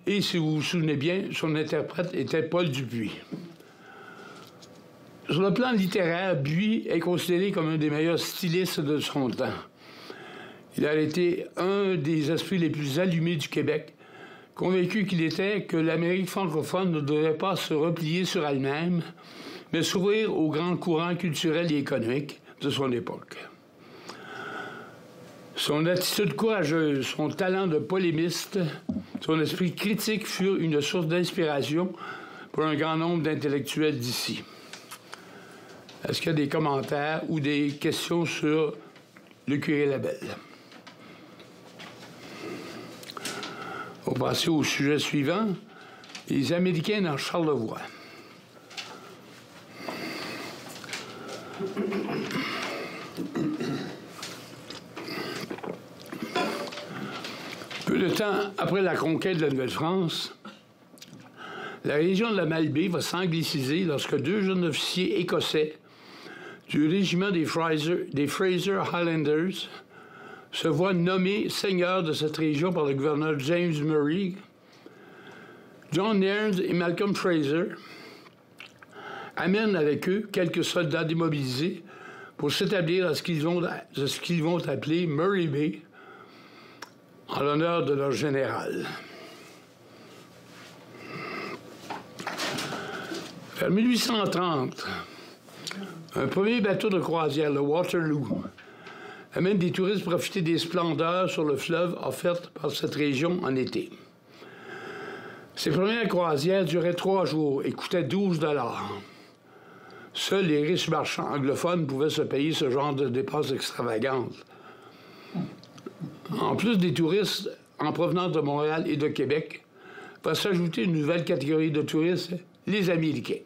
et, si vous vous souvenez bien, son interprète était Paul Dupuis. Sur le plan littéraire, Buis est considéré comme un des meilleurs stylistes de son temps. Il a été un des esprits les plus allumés du Québec, convaincu qu'il était que l'Amérique francophone ne devrait pas se replier sur elle-même, mais s'ouvrir aux grands courants culturels et économiques de son époque. Son attitude courageuse, son talent de polémiste, son esprit critique furent une source d'inspiration pour un grand nombre d'intellectuels d'ici. Est-ce qu'il y a des commentaires ou des questions sur le curé Labelle? On va passer au sujet suivant, les Américains dans Charlevoix. Peu de temps après la conquête de la Nouvelle-France, la région de la Malbaie va s'angliciser lorsque deux jeunes officiers écossais du régiment des Fraser Highlanders se voient nommés seigneurs de cette région par le gouverneur James Murray. John Nairns et Malcolm Fraser amènent avec eux quelques soldats démobilisés pour s'établir à ce qu'ils vont appeler Murray Bay, en l'honneur de leur général. Vers 1830, un premier bateau de croisière, le Waterloo, amène des touristes profiter des splendeurs sur le fleuve offertes par cette région en été. Ces premières croisières duraient 3 jours et coûtaient 12 $. Seuls les riches marchands anglophones pouvaient se payer ce genre de dépenses extravagantes. En plus des touristes en provenance de Montréal et de Québec, va s'ajouter une nouvelle catégorie de touristes, les Américains.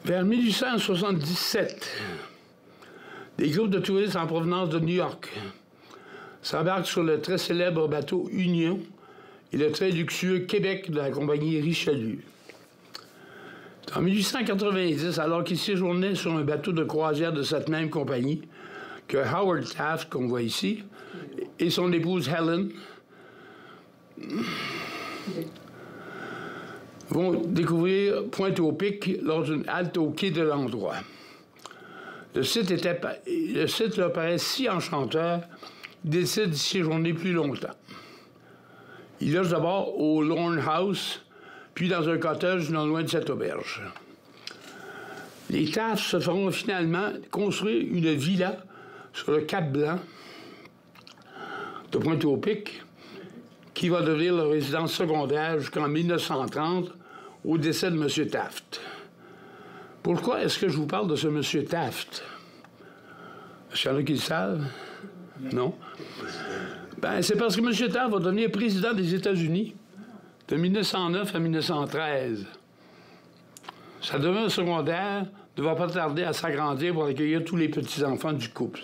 Vers 1877, des groupes de touristes en provenance de New York s'embarquent sur le très célèbre bateau Union et le très luxueux Québec de la compagnie Richelieu. En 1890, alors qu'ils séjournaient sur un bateau de croisière de cette même compagnie, que Howard Taft, qu'on voit ici, et son épouse Helen vont découvrir Pointe-au-Pic lors d'une halte au quai de l'endroit. Le site leur paraît si enchanteur qu'ils décident d'y séjourner plus longtemps. Ils logent d'abord au Lorne House, puis dans un cottage non loin de cette auberge. Les Taft se feront finalement construire une villa sur le Cap Blanc de Pointe-au-Pic, qui va devenir leur résidence secondaire jusqu'en 1930, au décès de M. Taft. Pourquoi est-ce que je vous parle de ce M. Taft? Est-ce qu'il y en a qui le savent? Non? Ben, c'est parce que M. Taft va devenir président des États-Unis de 1909 à 1913. Sa demeure secondaire ne va pas tarder à s'agrandir pour accueillir tous les petits-enfants du couple.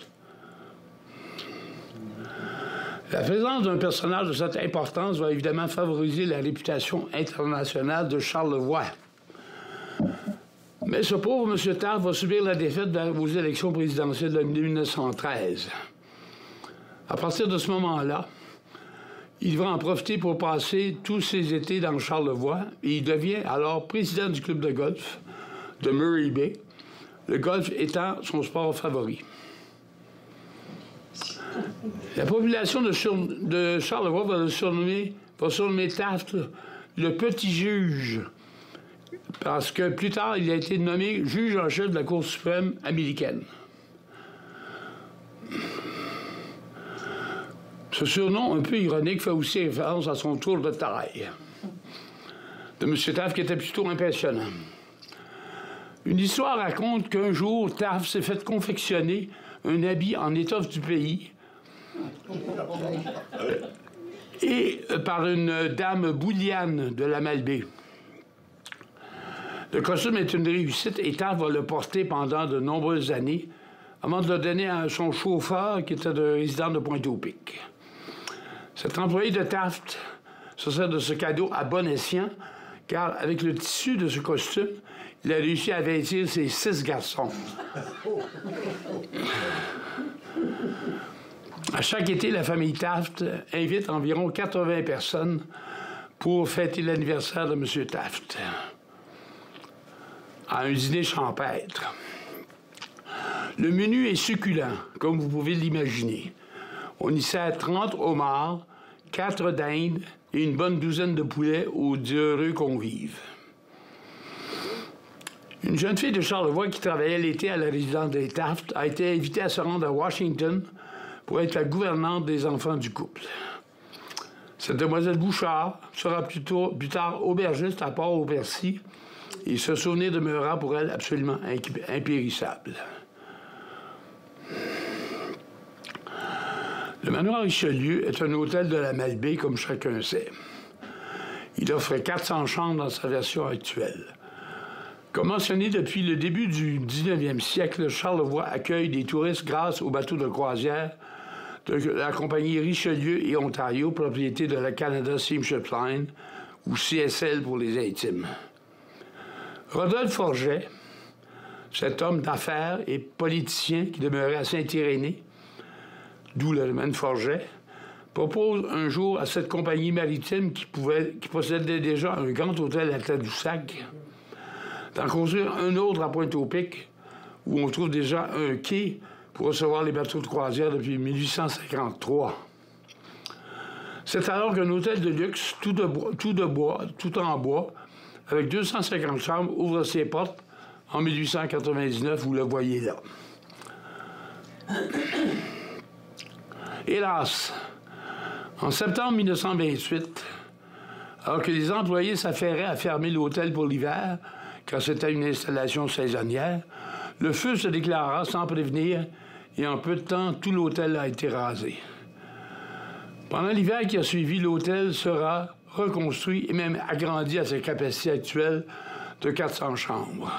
La présence d'un personnage de cette importance va évidemment favoriser la réputation internationale de Charlevoix. Mais ce pauvre M. Taft va subir la défaite aux élections présidentielles de 1913. À partir de ce moment-là, il va en profiter pour passer tous ses étés dans Charlevoix et il devient alors président du club de golf de Murray Bay, le golf étant son sport favori. La population de Charlevoix va surnommer Taft le petit juge, parce que plus tard, il a été nommé juge en chef de la Cour suprême américaine. Ce surnom un peu ironique fait aussi référence à son tour de taille de M. Taft, qui était plutôt impressionnant. Une histoire raconte qu'un jour, Taft s'est fait confectionner un habit en étoffe du pays et par une dame bouliane de la Malbaie. Le costume est une réussite et Taft va le porter pendant de nombreuses années avant de le donner à son chauffeur qui était un résident de Pointe-au-Pic. Cet employé de Taft se sert de ce cadeau à bon escient, car avec le tissu de ce costume, il a réussi à vêtir ses 6 garçons. À chaque été, la famille Taft invite environ 80 personnes pour fêter l'anniversaire de M. Taft à un dîner champêtre. Le menu est succulent, comme vous pouvez l'imaginer. On y sert 30 homards, 4 dindes et une bonne douzaine de poulets aux heureux convives. Une jeune fille de Charlevoix qui travaillait l'été à la résidence des Taft a été invitée à se rendre à Washington pour être la gouvernante des enfants du couple. Cette demoiselle Bouchard sera plus tard aubergiste à Port-au-Percy et ce souvenir demeurera pour elle absolument impérissable. Le manoir Richelieu est un hôtel de la Malbaie, comme chacun sait. Il offre 400 chambres dans sa version actuelle. Comme mentionné depuis le début du 19e siècle, Charlevoix accueille des touristes grâce aux bateaux de croisière de la compagnie Richelieu et Ontario, propriété de la Canada Steamship Line, ou CSL pour les intimes. Rodolphe Forget, cet homme d'affaires et politicien qui demeurait à Saint-Irénée, d'où le domaine Forget, propose un jour à cette compagnie maritime qui possédait déjà un grand hôtel à Tadoussac d'en construire un autre à Pointe-au-Pic, où on trouve déjà un quai pour recevoir les bateaux de croisière depuis 1853. C'est alors qu'un hôtel de luxe, tout en bois, avec 250 chambres, ouvre ses portes en 1899, vous le voyez là. Hélas, en septembre 1928, alors que les employés s'affairaient à fermer l'hôtel pour l'hiver, car c'était une installation saisonnière, le feu se déclara sans prévenir et en peu de temps, tout l'hôtel a été rasé. Pendant l'hiver qui a suivi, l'hôtel sera reconstruit et même agrandi à sa capacité actuelle de 400 chambres.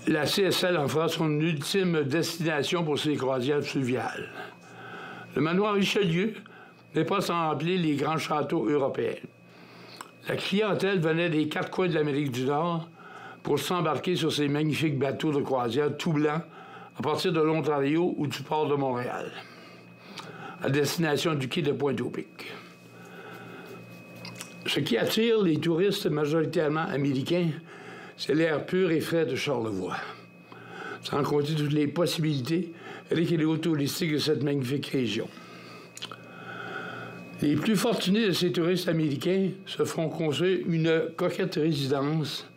la CSL en fera son ultime destination pour ses croisières fluviales. Le manoir Richelieu n'est pas sans rappeler les grands châteaux européens. La clientèle venait des 4 coins de l'Amérique du Nord pour s'embarquer sur ces magnifiques bateaux de croisière tout blancs à partir de l'Ontario ou du port de Montréal, à destination du quai de Pointe-au-Pic. Ce qui attire les touristes majoritairement américains, c'est l'air pur et frais de Charlevoix, sans compter toutes les possibilités récréo-touristiques de cette magnifique région. Les plus fortunés de ces touristes américains se font construire une coquette résidence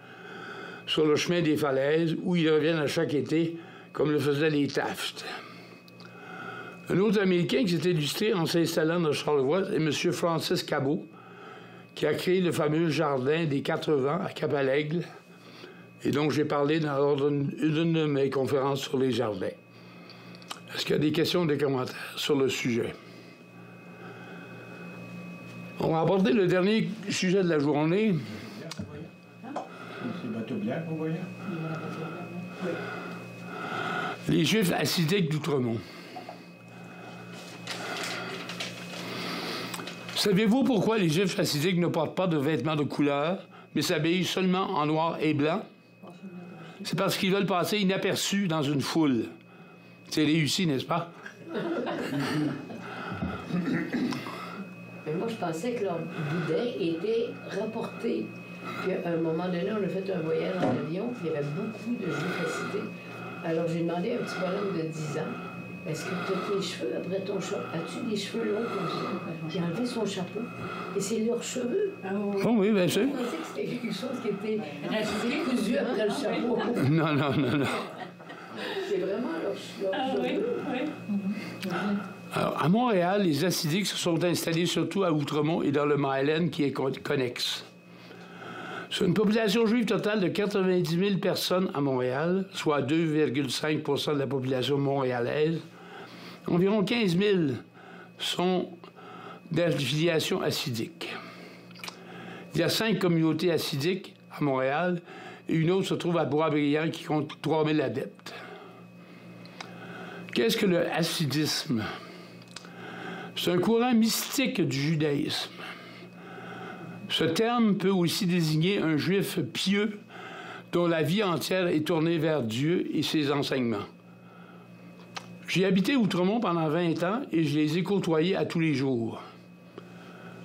sur le chemin des falaises où ils reviennent à chaque été, comme le faisaient les Taft. Un autre Américain qui s'est illustré en s'installant dans Charlevoix est M. Francis Cabot, qui a créé le fameux jardin des 4 vents à Cap-à-l'Aigle, et dont j'ai parlé lors d'une de mes conférences sur les jardins. Est-ce qu'il y a des questions ou des commentaires sur le sujet? On va aborder le dernier sujet de la journée. C'est bateau blanc, vous voyez? Les Juifs hassidiques d'Outremont. Savez-vous pourquoi les Juifs hassidiques ne portent pas de vêtements de couleur, mais s'habillent seulement en noir et blanc? C'est parce qu'ils veulent passer inaperçus dans une foule. C'est réussi, n'est-ce pas? Mais moi, je pensais que leur boudin était rapporté. Puis, à un moment donné, on a fait un voyage en avion, puis il y avait beaucoup de Juifs hassidiques. Alors, j'ai demandé à un petit bonhomme de 10 ans, est-ce que tu as tes cheveux après ton chapeau? As-tu des cheveux longs comme ça? J'ai enlevé son chapeau. Et c'est leurs cheveux. Oh oui, bien sûr. Je pensais que c'était quelque chose qui était cousu après le chapeau. Non, non, non, non. C'est vraiment leurs cheveux. Oui. Alors, à Montréal, les hassidiques se sont installés surtout à Outremont et dans le Mile-End qui est connexe. Sur une population juive totale de 90 000 personnes à Montréal, soit 2,5 % de la population montréalaise, environ 15 000 sont d'affiliation hassidique. Il y a 5 communautés hassidiques à Montréal et une autre se trouve à Boisbriand qui compte 3 000 adeptes. Qu'est-ce que le hassidisme? C'est un courant mystique du judaïsme. Ce terme peut aussi désigner un juif pieux dont la vie entière est tournée vers Dieu et ses enseignements. J'ai habité Outremont pendant 20 ans et je les ai côtoyés à tous les jours.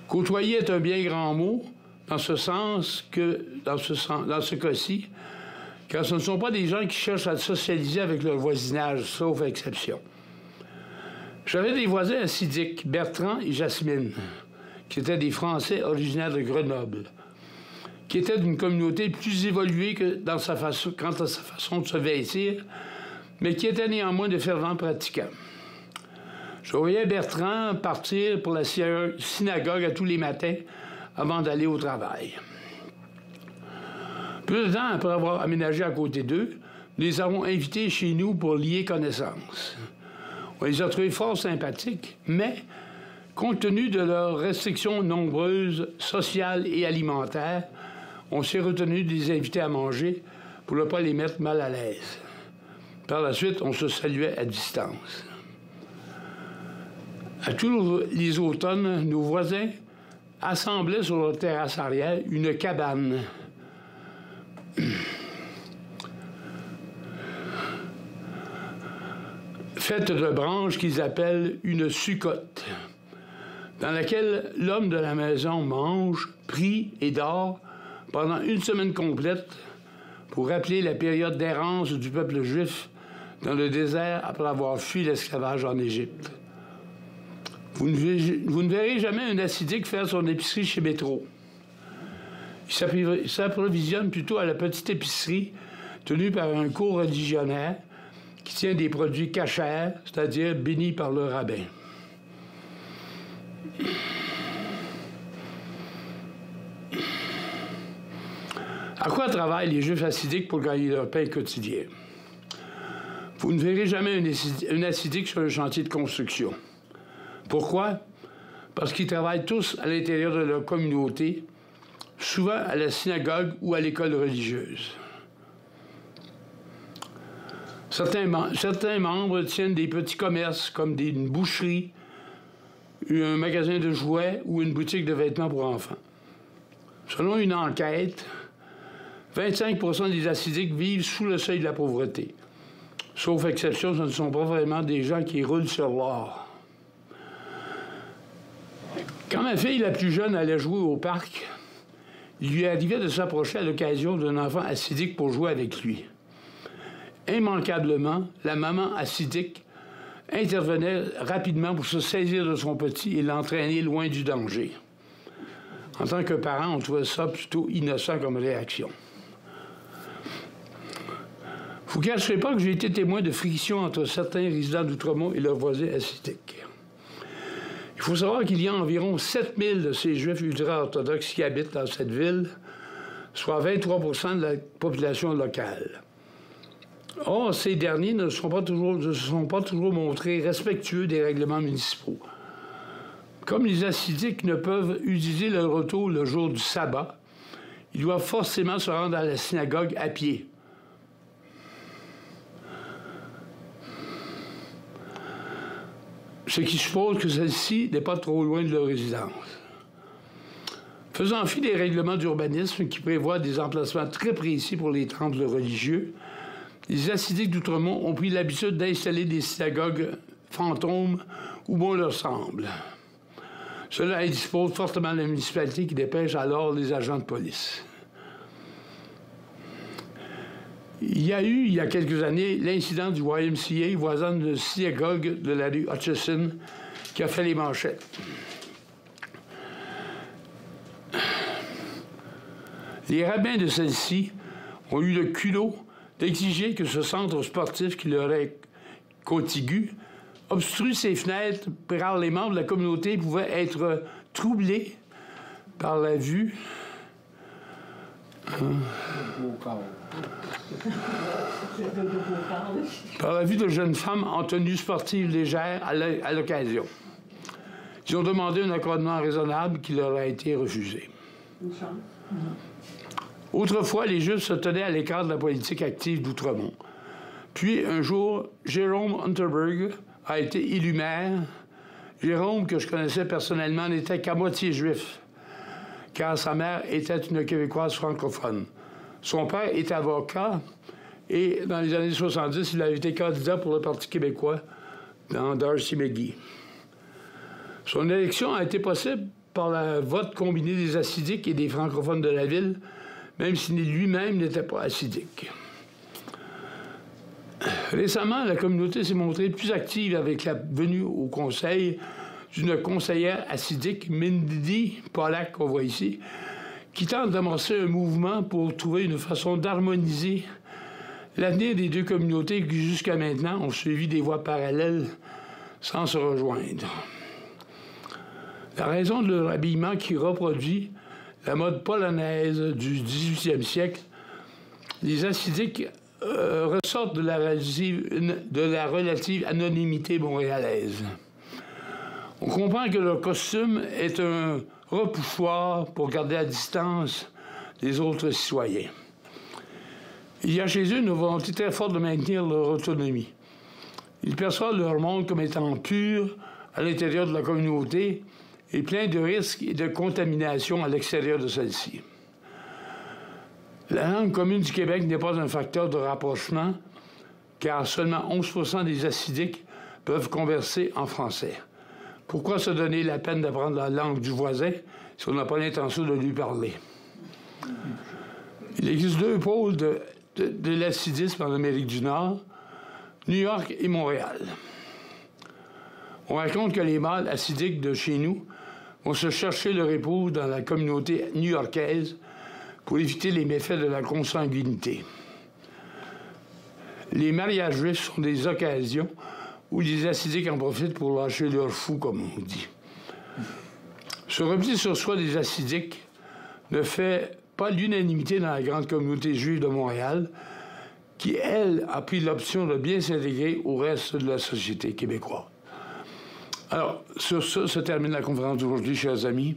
Côtoyer est un bien grand mot, dans ce sens que, dans ce cas-ci, car ce ne sont pas des gens qui cherchent à socialiser avec leur voisinage, sauf exception. J'avais des voisins hassidiques, Bertrand et Jasmine, qui étaient des Français originaires de Grenoble, qui étaient d'une communauté plus évoluée que quant à sa façon de se vêtir, mais qui étaient néanmoins de fervents pratiquants. Je voyais Bertrand partir pour la synagogue à tous les matins avant d'aller au travail. Peu de temps après avoir aménagé à côté d'eux, nous les avons invités chez nous pour lier connaissance. On les a trouvés fort sympathiques, mais compte tenu de leurs restrictions nombreuses, sociales et alimentaires, on s'est retenu de les inviter à manger pour ne pas les mettre mal à l'aise. Par la suite, on se saluait à distance. À tous les automnes, nos voisins assemblaient sur leur terrasse arrière une cabane. Faite de branches qu'ils appellent une succotte, dans laquelle l'homme de la maison mange, prie et dort pendant une semaine complète pour rappeler la période d'errance du peuple juif dans le désert après avoir fui l'esclavage en Égypte. Vous ne verrez jamais un hassidique faire son épicerie chez Métro. Il s'approvisionne plutôt à la petite épicerie tenue par un co-religionnaire qui tient des produits cachers, c'est-à-dire bénis par le rabbin. À quoi travaillent les Juifs hassidiques pour gagner leur pain quotidien? Vous ne verrez jamais un hassidique sur un chantier de construction. Pourquoi? Parce qu'ils travaillent tous à l'intérieur de leur communauté, souvent à la synagogue ou à l'école religieuse. Certains membres tiennent des petits commerces comme une boucherie, un magasin de jouets ou une boutique de vêtements pour enfants. Selon une enquête, 25% des acidiques vivent sous le seuil de la pauvreté. Sauf exception, ce ne sont pas vraiment des gens qui roulent sur l'or. Quand ma fille la plus jeune allait jouer au parc, il lui arrivait de s'approcher à l'occasion d'un enfant acidique pour jouer avec lui. Immanquablement, la maman acidique intervenait rapidement pour se saisir de son petit et l'entraîner loin du danger. En tant que parent, on trouvait ça plutôt innocent comme réaction. Je ne vous cacherai pas que j'ai été témoin de frictions entre certains résidents d'Outremont et leurs voisins acidiques. Il faut savoir qu'il y a environ 7000 de ces Juifs ultra-orthodoxes qui habitent dans cette ville, soit 23% de la population locale. Or, ces derniers ne se sont pas toujours montrés respectueux des règlements municipaux. Comme les acidiques ne peuvent utiliser leur auto le jour du sabbat, ils doivent forcément se rendre à la synagogue à pied. Ce qui suppose que celle-ci n'est pas trop loin de leur résidence. Faisant fi des règlements d'urbanisme qui prévoient des emplacements très précis pour les temples religieux, les acidiques d'Outremont ont pris l'habitude d'installer des synagogues fantômes où bon leur semble. Cela indispose fortement la municipalité qui dépêche alors les agents de police. Il y a eu, il y a quelques années, l'incident du YMCA voisin de synagogue de la rue Hutchison qui a fait les manchettes. Les rabbins de celle-ci ont eu le culot d'exiger que ce centre sportif qui leur est contigu obstrue ses fenêtres car les membres de la communauté pouvaient être troublés par la vue de jeunes femmes en tenue sportive légère à l'occasion. Ils ont demandé un accordement raisonnable qui leur a été refusé. Autrefois, les Juifs se tenaient à l'écart de la politique active d'Outremont. Puis, un jour, Jérôme Unterberg a été élu maire. Jérôme, que je connaissais personnellement, n'était qu'à moitié juif, car sa mère était une Québécoise francophone. Son père est avocat et dans les années 70, il a été candidat pour le Parti québécois dans Darcy McGee. Son élection a été possible par le vote combiné des acidiques et des francophones de la ville, même si lui-même n'était pas acidique. Récemment, la communauté s'est montrée plus active avec la venue au conseil d'une conseillère acidique, Mindy Pollack, qu'on voit ici, qui tente d'amorcer un mouvement pour trouver une façon d'harmoniser l'avenir des deux communautés qui, jusqu'à maintenant, ont suivi des voies parallèles sans se rejoindre. La raison de leur habillement qui reproduit la mode polonaise du 18e siècle, les acidiques ressortent de la relative anonymité montréalaise. On comprend que leur costume est un repoussoir pour garder à distance les autres citoyens. Il y a chez eux une volonté très forte de maintenir leur autonomie. Ils perçoivent leur monde comme étant pur à l'intérieur de la communauté et plein de risques et de contamination à l'extérieur de celle-ci. La langue commune du Québec n'est pas un facteur de rapprochement, car seulement 11% des acidiques peuvent converser en français. Pourquoi se donner la peine d'apprendre la langue du voisin si on n'a pas l'intention de lui parler? Il existe deux pôles de l'acidisme en Amérique du Nord, New York et Montréal. On raconte que les mâles acidiques de chez nous vont se chercher leur épouse dans la communauté new-yorkaise pour éviter les méfaits de la consanguinité. Les mariages juifs sont des occasions où les acidiques en profitent pour lâcher leur fou, comme on dit. Ce repli sur soi des acidiques ne fait pas l'unanimité dans la grande communauté juive de Montréal, qui, elle, a pris l'option de bien s'intégrer au reste de la société québécoise. Alors, sur ça se termine la conférence d'aujourd'hui, chers amis.